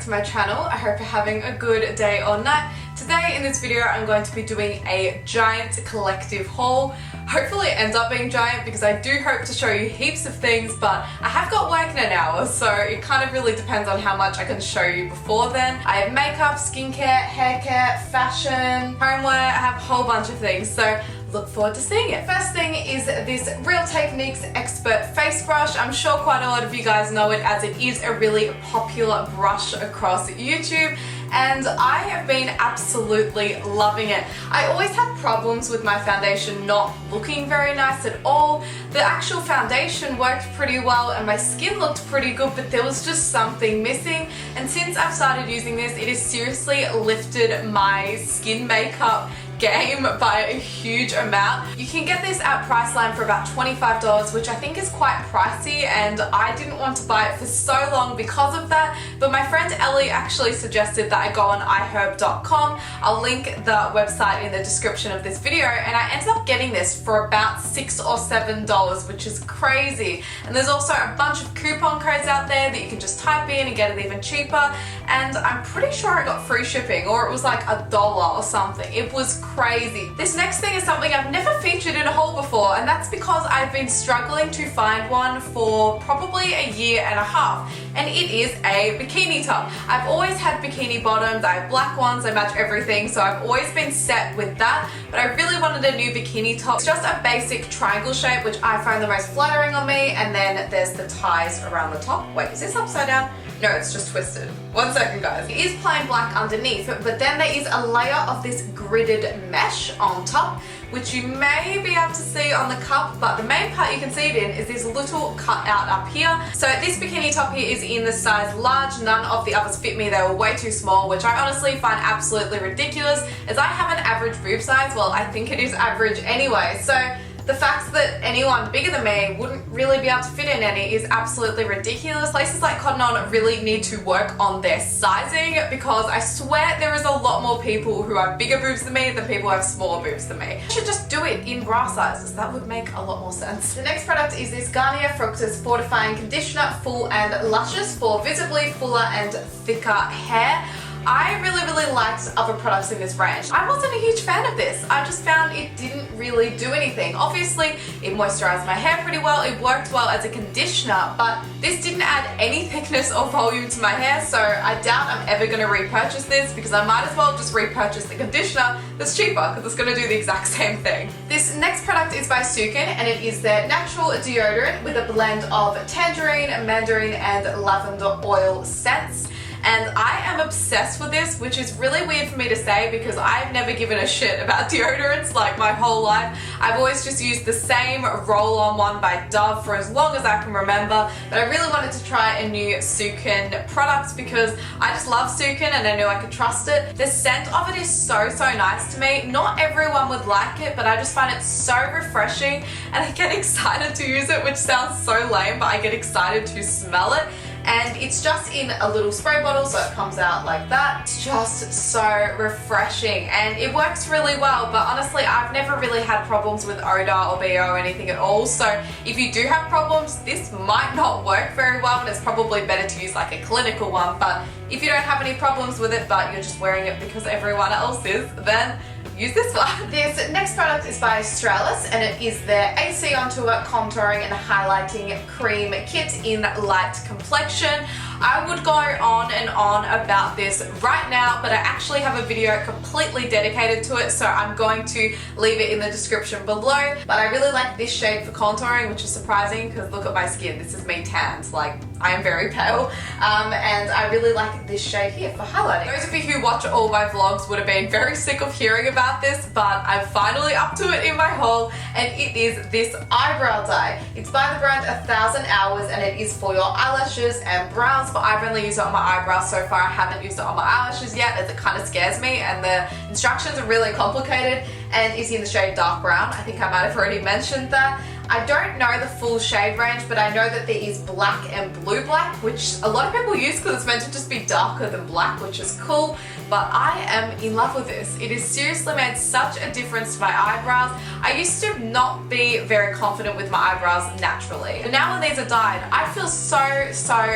to my channel. I hope you're having a good day or night. Today in this video I'm going to be doing a giant collective haul. Hopefully it ends up being giant because I do hope to show you heaps of things, but I have got work in an hour, so it kind of really depends on how much I can show you before then. I have makeup, skincare, hair care, fashion, homeware, I have a whole bunch of things, so look forward to seeing it. First thing is this Real Techniques Expert Face Brush. I'm sure quite a lot of you guys know it as it is a really popular brush across YouTube, and I have been absolutely loving it. I always had problems with my foundation not looking very nice at all. The actual foundation worked pretty well and my skin looked pretty good, but there was just something missing, and since I've started using this, it has seriously lifted my skin makeup game by a huge amount. You can get this at Priceline for about $25, which I think is quite pricey, and I didn't want to buy it for so long because of that, but my friend Ellie actually suggested that I go on iherb.com. I'll link the website in the description of this video, and I ended up getting this for about $6 or $7, which is crazy. And there's also a bunch of coupon codes out there that you can just type in and get it even cheaper, and I'm pretty sure I got free shipping, or it was like $1 or something. It was crazy. This next thing is something I've never featured in a haul before, and that's because I've been struggling to find one for probably a year and a half, and it is a bikini top. I've always had bikini bottoms, I have black ones, I match everything, so I've always been set with that, but I really wanted a new bikini top. It's just a basic triangle shape, which I find the most flattering on me, and then there's the ties around the top. Wait, is this upside down? No, it's just twisted. One second, guys. It is plain black underneath, but then there is a layer of this gridded mesh on top, which you may be able to see on the cup, but the main part you can see it in is this little cutout up here. So this bikini top here is in the size large. None of the others fit me. They were way too small, which I honestly find absolutely ridiculous, as I have an average boob size. Well, I think it is average anyway, so the fact that anyone bigger than me wouldn't really be able to fit in any is absolutely ridiculous. Places like Cotton On really need to work on their sizing, because I swear there is a lot more people who have bigger boobs than me than people who have smaller boobs than me. I should just do it in bra sizes. That would make a lot more sense. The next product is this Garnier Fructis Fortifying Conditioner, Full and Luscious, for visibly fuller and thicker hair. I really liked other products in this range. I wasn't a huge fan of this. I just found it didn't really do anything. Obviously, it moisturized my hair pretty well, it worked well as a conditioner, but this didn't add any thickness or volume to my hair, so I doubt I'm ever going to repurchase this, because I might as well just repurchase the conditioner that's cheaper, because it's going to do the exact same thing. This next product is by Sukin, and it is their natural deodorant with a blend of tangerine, mandarin, and lavender oil scents. And I am obsessed with this, which is really weird for me to say because I've never given a shit about deodorants like my whole life. I've always just used the same roll-on one by Dove for as long as I can remember, but I really wanted to try a new Sukin product because I just love Sukin and I knew I could trust it. The scent of it is so nice to me. Not everyone would like it, but I just find it so refreshing and I get excited to use it, which sounds so lame, but I get excited to smell it. And it's just in a little spray bottle, so it comes out like that. It's just so refreshing and it works really well, but honestly I've never really had problems with odor or BO or anything at all, so if you do have problems, this might not work very well, and it's probably better to use like a clinical one. But if you don't have any problems with it but you're just wearing it because everyone else is, then use this one. This next product is by Australis, and it is their AC on Tour Contouring and Highlighting Cream Kit in Light Complexion. I would go on and on about this right now, but I actually have a video completely dedicated to it, so I'm going to leave it in the description below. But I really like this shade for contouring, which is surprising because look at my skin. This is me tanned, like I am very pale, and I really like this shade here for highlighting. Those of you who watch all my vlogs would have been very sick of hearing about this, but I'm finally up to it in my haul, and it is this eyebrow dye. It's by the brand 1000 Hours, and it is for your eyelashes and brows, but I've only used it on my eyebrows so far. I haven't used it on my eyelashes yet, as it kind of scares me, and the instructions are really complicated, and is in the shade dark brown. I think I might have already mentioned that. I don't know the full shade range, but I know that there is black and blue black, which a lot of people use because it's meant to just be darker than black, which is cool. but I am in love with this. It has seriously made such a difference to my eyebrows. I used to not be very confident with my eyebrows naturally, but now when these are dyed, I feel so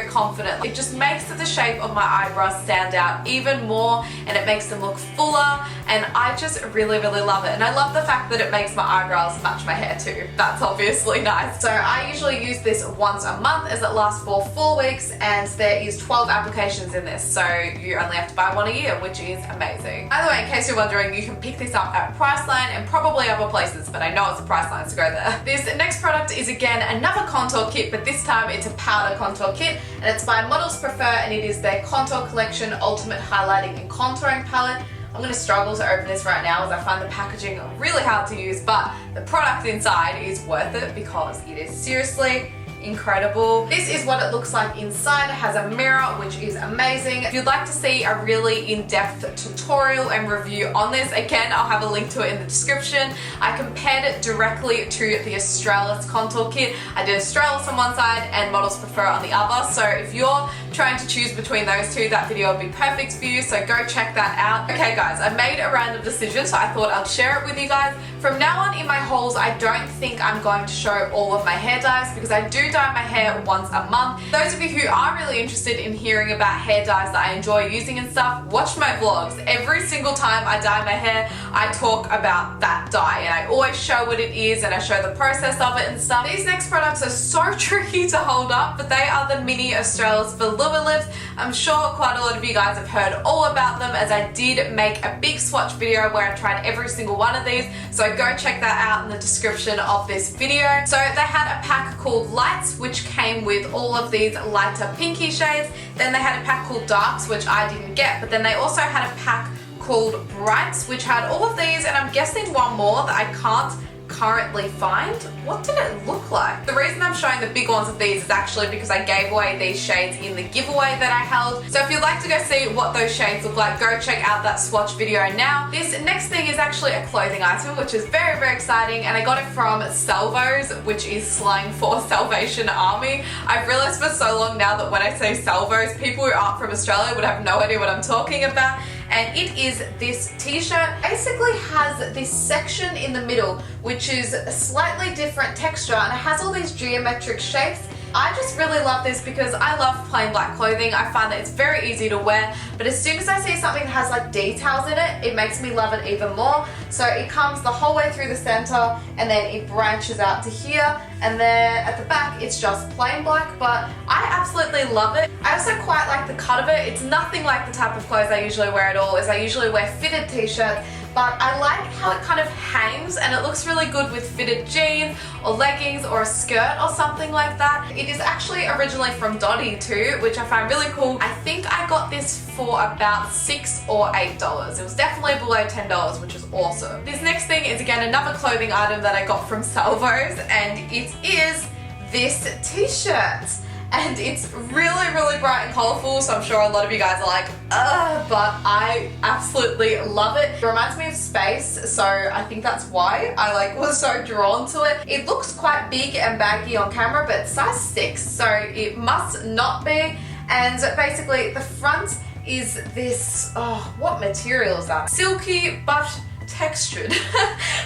confident. It just makes the shape of my eyebrows stand out even more, and it makes them look fuller, and I just really love it. And I love the fact that it makes my eyebrows match my hair too. That's obviously nice. So I usually use this once a month, as it lasts for 4 weeks, and there is 12 applications in this, so you only have to buy one a year, which is amazing. By the way, in case you're wondering, you can pick this up at Priceline and probably other places, but I know it's a Priceline, so go there. This next product is again another contour kit, but this time it's a powder contour kit, and it's by Models Prefer, and it is their Contour Collection Ultimate Highlighting and Contouring Palette. I'm going to struggle to open this right now as I find the packaging really hard to use, but the product inside is worth it because it is seriously incredible. This is what it looks like inside. It has a mirror, which is amazing. If you'd like to see a really in-depth tutorial and review on this, again, I'll have a link to it in the description. I compared it directly to the Australis contour kit. I did Australis on one side and Models Prefer on the other, so if you're trying to choose between those two, that video will be perfect for you, so go check that out. Okay guys, I made a random decision, so I thought I'd share it with you guys. From now on in my hauls, I don't think I'm going to show all of my hair dyes because I do dye my hair once a month. Those of you who are really interested in hearing about hair dyes that I enjoy using and stuff, watch my vlogs. Every single time I dye my hair, I talk about that dye, and I always show what it is and I show the process of it and stuff. These next products are so tricky to hold up, but they are the mini Australis Velourlips. I'm sure quite a lot of you guys have heard all about them, as I did make a big swatch video where I tried every single one of these, so go check that out in the description of this video. So they had a pack called Lights, which came with all of these lighter pinky shades. Then they had a pack called Darks, which I didn't get, but then they also had a pack called Brights, which had all of these, and I'm guessing one more that I can't currently find. What did it look like? The reason I'm showing the big ones of these is actually because I gave away these shades in the giveaway that I held. So if you'd like to go see what those shades look like, go check out that swatch video now. This next thing is actually a clothing item, which is very exciting, and I got it from Salvos, which is slang for Salvation Army. I've realized for so long now that when I say Salvos, people who aren't from Australia would have no idea what I'm talking about. And it is this t-shirt. Basically has this section in the middle, which is a slightly different texture, and it has all these geometric shapes. I just really love this because I love plain black clothing. I find that it's very easy to wear, but as soon as I see something that has like details in it, it makes me love it even more. So it comes the whole way through the center, and then it branches out to here, and then at the back it's just plain black, but I absolutely love it. I also quite like the cut of it. It's nothing like the type of clothes I usually wear at all, as I usually wear fitted t-shirts, but I like how it kind of hangs, and it looks really good with fitted jeans or leggings or a skirt or something like that. It is actually originally from Dottie too, which I find really cool. I think I got this for about $6 or $8. It was definitely below $10, which is awesome. This next thing is again another clothing item that I got from Salvos, and it is this t-shirt. And it's really bright and colourful, so I'm sure a lot of you guys are like, ugh, but I absolutely love it. It reminds me of space, so I think that's why I was so drawn to it. It looks quite big and baggy on camera, but it's size 6, so it must not be. And basically the front is this, oh, what material is that? Silky but textured.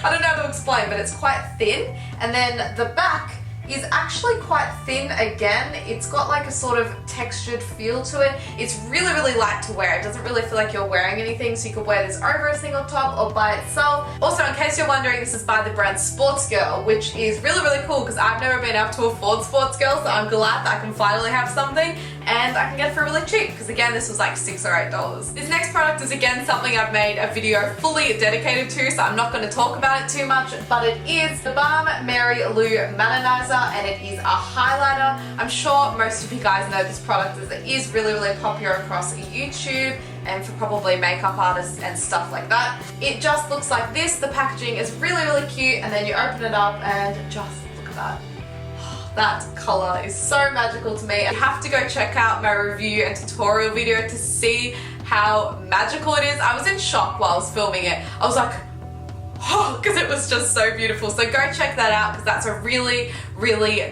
I don't know how to explain, but it's quite thin. And then the back is actually quite thin again. It's got like a sort of textured feel to it. It's really light to wear. It doesn't really feel like you're wearing anything, so you could wear this over a single top or by itself. Also, in case you're wondering, this is by the brand Sports Girl, which is really cool because I've never been able to afford Sports Girl, so I'm glad that I can finally have something, and I can get it for really cheap because again, this was like $6 or $8. This next product is again something I've made a video fully dedicated to, so I'm not going to talk about it too much, but it is the Balm Mary Lou Manizer, and it is a highlighter. I'm sure most of you guys know this product as it is really popular across YouTube and for probably makeup artists and stuff like that. It just looks like this. The packaging is really cute, and then you open it up and just look at that. That colour is so magical to me. You have to go check out my review and tutorial video to see how magical it is. I was in shock while I was filming it. I was like, because it was just so beautiful. So go check that out because that's a really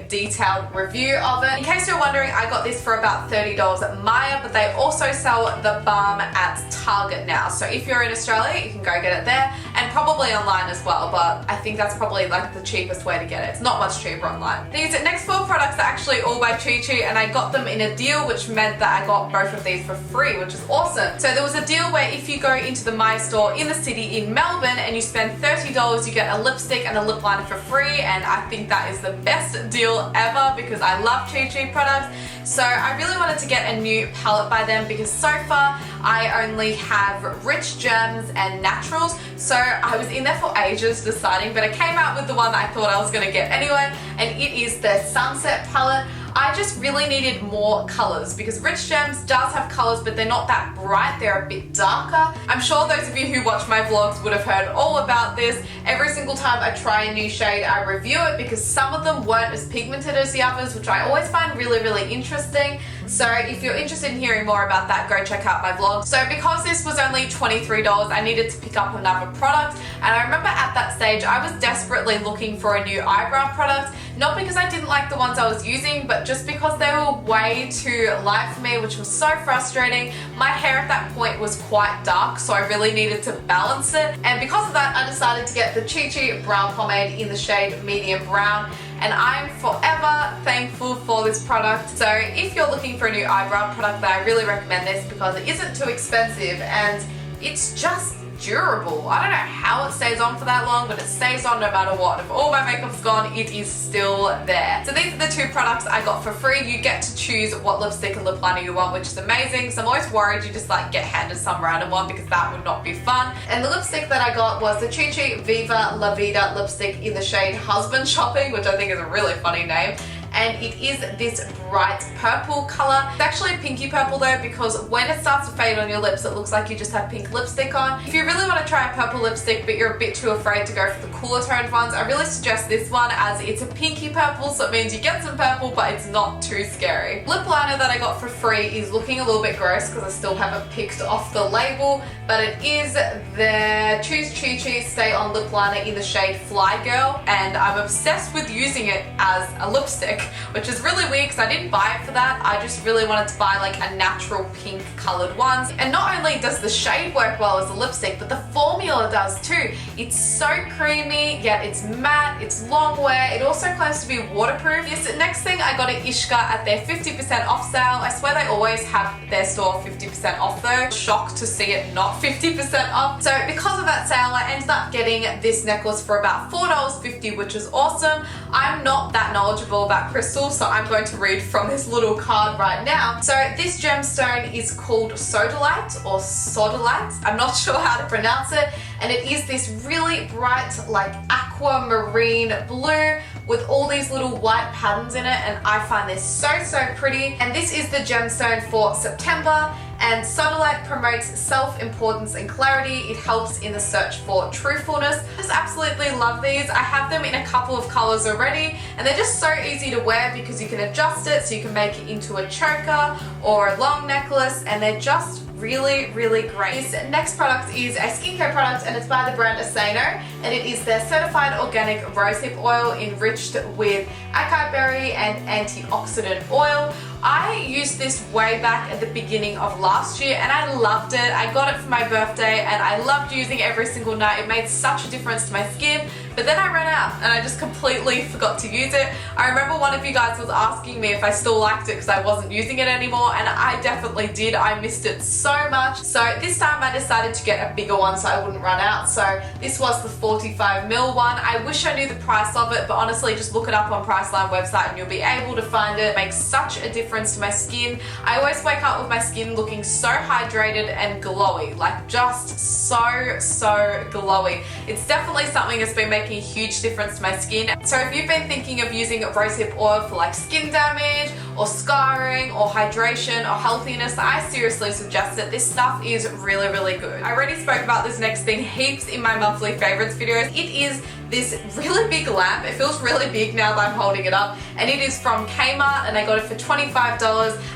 detailed review of it. In case you're wondering, I got this for about $30 at Maya, but they also sell the balm at Target now. So if you're in Australia, you can go get it there, and probably online as well, but I think that's probably like the cheapest way to get it. It's not much cheaper online. These next 4 products are actually all by Chi Chi, and I got them in a deal, which meant that I got both of these for free, which is awesome. So there was a deal where if you go into the Maya store in the city in Melbourne and you spend $30, you get a lipstick and a lip liner for free, and I think that is the best deal ever because I love Chi Chi products. So I really wanted to get a new palette by them because so far I only have Rich Gems and Naturals. So I was in there for ages deciding, but I came out with the one that I thought I was going to get anyway, and it is the Sunset palette. I just really needed more colors because Rich Gems does have colors, but they're not that bright, they're a bit darker. I'm sure those of you who watch my vlogs would have heard all about this. Every single time I try a new shade, I review it because some of them weren't as pigmented as the others, which I always find really interesting. So if you're interested in hearing more about that, go check out my vlog. So because this was only $23, I needed to pick up another product, and I remember at that stage I was desperately looking for a new eyebrow product, not because I didn't like the ones I was using, but just because they were way too light for me, which was so frustrating. My hair at that point was quite dark, so I really needed to balance it, and because of that I decided to get the Chi Chi brow pomade in the shade medium brown, and I'm forever thankful for this product. So if you're looking for a new eyebrow product, then I really recommend this because it isn't too expensive and it's just durable. I don't know how it stays on for that long, but it stays on no matter what. If all my makeup's gone, it is still there. So these are the 2 products I got for free. You get to choose what lipstick and lip liner you want, which is amazing. So I'm always worried you just like get handed some random one because that would not be fun. And the lipstick that I got was the Chi Chi Viva La Vida lipstick in the shade Husband Shopping, which I think is a really funny name. And it is this bright purple color. It's actually pinky purple though, because when it starts to fade on your lips, it looks like you just have pink lipstick on. If you really want to try a purple lipstick but you're a bit too afraid to go for the cooler toned ones, I really suggest this one as it's a pinky purple, so it means you get some purple but it's not too scary. Lip liner that I got for free is looking a little bit gross because I still haven't picked off the label, but it is the Choose Chi Chi Stay On Lip Liner in the shade Fly Girl, and I'm obsessed with using it as a lipstick, which is really weird because I didn't buy it for that. I just really wanted to buy like a natural pink colored ones. And not only does the shade work well as a lipstick, but the formula does too. It's so creamy, yet it's matte, it's long wear. It also claims to be waterproof. This next thing I got at Ishka at their 50% off sale. I swear they always have their store 50% off though. Shocked to see it not 50% off. So because of that sale, I ended up getting this necklace for about $4.50, which is awesome. I'm not that knowledgeable about crystals, so I'm going to read from this little card right now. So this gemstone is called Sodalite or Sodalite. I'm not sure how to pronounce it. And it is this really bright, like aquamarine blue with all these little white patterns in it, and I find this so pretty. And this is the gemstone for September. And Sodalite promotes self-importance and clarity. It helps in the search for truthfulness. I just absolutely love these. I have them in a couple of colors already, and they're just so easy to wear because you can adjust it so you can make it into a choker or a long necklace, and they're just really great. This next product is a skincare product, and it's by the brand Asano, and it is their certified organic rosehip oil enriched with acai berry and antioxidant oil. I used this way back at the beginning of last year and I loved it. I got it for my birthday and I loved using it every single night. It made such a difference to my skin, but then I ran out and I just completely forgot to use it. I remember one of you guys was asking me if I still liked it because I wasn't using it anymore, and I definitely did. I missed it so much. So this time I decided to get a bigger one so I wouldn't run out. So this was the 45ml one. I wish I knew the price of it, but honestly just look it up on Priceline website and you'll be able to find it. It makes such a difference to my skin. I always wake up with my skin looking so hydrated and glowy, like just so glowy. It's definitely something that's been making a huge difference to my skin. So if you've been thinking of using rosehip oil for like skin damage or scarring or hydration or healthiness, I seriously suggest it. This stuff is really good. I already spoke about this next thing heaps in my monthly favorites videos. It is this really big lamp. It feels really big now that I'm holding it up, and it is from Kmart, and I got it for $25.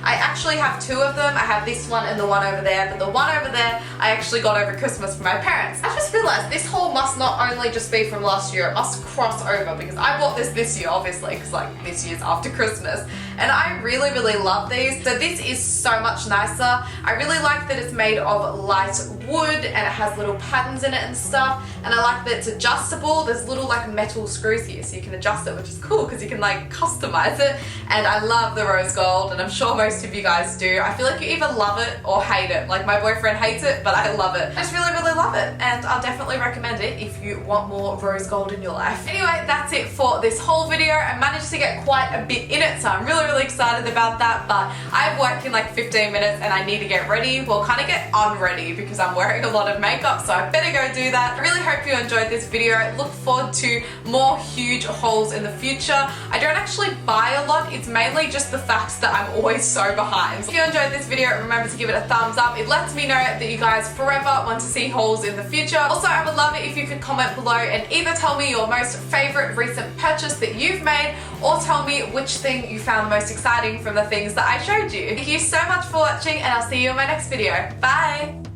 I actually have two of them. I have this one and the one over there, but the one over there I actually got over Christmas from my parents. I just realized this haul must not only just be from last year, it must cross over, because I bought this year, obviously, because like this year's after Christmas, and I really love these. So this is so much nicer. I really like that it's made of light wood and it has little patterns in it and stuff, and I like that it's adjustable. There's little like metal screws here so you can adjust it, which is cool because you can like customize it, and I love the rose gold, and I'm sure most of you guys do. I feel like you either love it or hate it. Like my boyfriend hates it, but I love it. I just really love it, and I'll definitely recommend it if you want more rose gold in your life. Anyway, that's it for this whole video. I managed to get quite a bit in it, so I'm really excited about that, but I've worked in like 15 minutes and I need to get ready, well kind of get unready, because I'm wearing a lot of makeup, so I better go do that. I really hope you enjoyed this video. Look forward to more huge hauls in the future. I don't actually buy a lot, it's mainly just the fact that I'm always so behind. If you enjoyed this video, remember to give it a thumbs up. It lets me know that you guys forever want to see hauls in the future. Also, I would love it if you could comment below and either tell me your most favorite recent purchase that you've made, or tell me which thing you found most exciting from the things that I showed you. Thank you so much for watching, and I'll see you in my next video. Bye!